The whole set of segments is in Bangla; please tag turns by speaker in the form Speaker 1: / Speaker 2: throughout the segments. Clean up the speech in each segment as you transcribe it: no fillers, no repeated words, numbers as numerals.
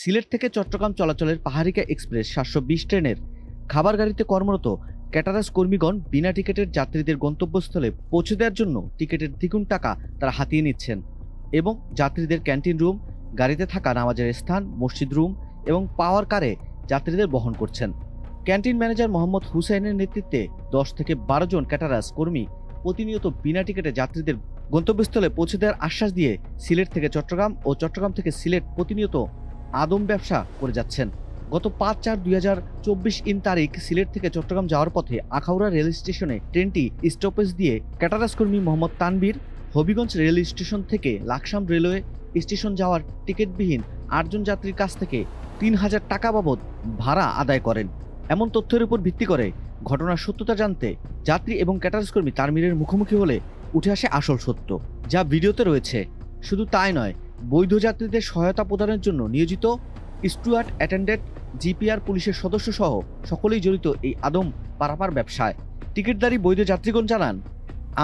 Speaker 1: সিলেট থেকে চট্টগ্রাম চলাচলের পাহাড়িকা এক্সপ্রেস ৭২০ ট্রেনের খাবার গাড়িতে কর্মরত ক্যাটারার্স কর্মীগণ বিনা টিকিটের যাত্রীদের গন্তব্যস্থলে পৌঁছে দেওয়ার জন্য টিকিটের দ্বিগুণ টাকা তারা হাতিয়ে নিচ্ছেন এবং যাত্রীদের ক্যান্টিন রুম, গাড়িতে থাকা নামাজের স্থান, মসজিদ রুম এবং পাওয়ার কারে যাত্রীদের বহন করছেন। ক্যান্টিন ম্যানেজার মোহাম্মদ হুসাইনের নেতৃত্বে ১০ থেকে ১২ জন ক্যাটারার্স কর্মী প্রতিনিয়ত বিনা টিকিটে যাত্রীদের গন্তব্যস্থলে পৌঁছে দেওয়ার আশ্বাস দিয়ে সিলেট থেকে চট্টগ্রাম ও চট্টগ্রাম থেকে সিলেট প্রতিনিয়ত আদম ব্যবসা করে যাচ্ছেন। গত ৫/৪/২০২৪ তারিখ সিলেট থেকে চট্টগ্রাম যাওয়ার পথে আখাউড়া রেল স্টেশনে ট্রেনটি স্টপেজ দিয়ে ক্যাটারার্স কর্মী মোহাম্মদ তানবীর হবিগঞ্জ রেল স্টেশন থেকে লাকসাম রেলওয়ে স্টেশন যাওয়ার টিকিটবিহীন ৮ জন যাত্রীর কাছ থেকে ৩,০০০ টাকা বাবদ ভাড়া আদায় করেন। এমন তথ্যের উপর ভিত্তি করে ঘটনার সত্যতা জানতে যাত্রী এবং ক্যাটারার্স কর্মী তানবীরের মুখোমুখি হলে উঠে আসে আসল সত্য, যা ভিডিওতে রয়েছে। শুধু তাই নয়, বৈধ যাত্রীদের সহায়তা প্রদানের জন্য নিয়োজিত স্টুয়ার্ড, অ্যাটেন্ডেন্ট, জিপিআর, পুলিশের সদস্য সহ সকলেই জড়িত এই আদম পারাপার ব্যবসায়। টিকিটদারি বৈধ যাত্রীগণ জানান,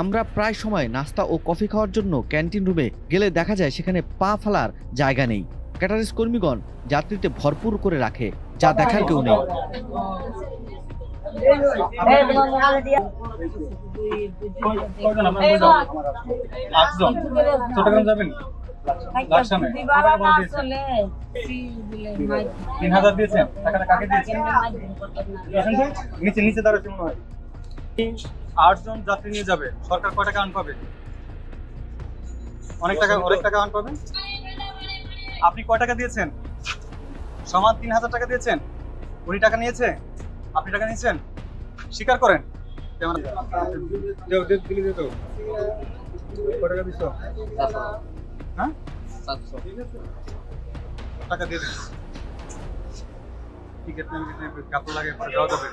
Speaker 1: আমরা প্রায় সময় নাস্তা ও কফি খাওয়ার জন্য ক্যান্টিন রুমে গেলে দেখা যায় সেখানে পা ফেলার জায়গা নেই। ক্যাটারার্স কর্মীগণ যাত্রীতে ভরপুর করে রাখে, যা দেখার কেউ নেই।
Speaker 2: আটজন যাত্রী নিয়ে যাবে, সরকার কয় টাকা আন পাবে? অনেক টাকা আন পাবে। আপনি কয় টাকা দিয়েছেন? সমান ৩,০০০ টাকা দিয়েছেন। উনি টাকা নিয়েছে, আপনি টাকা নিয়েছেন, স্বীকার করেন। টাকা দিয়ে দেন। টিকিট লাগে, পরে দেওয়া যাবে।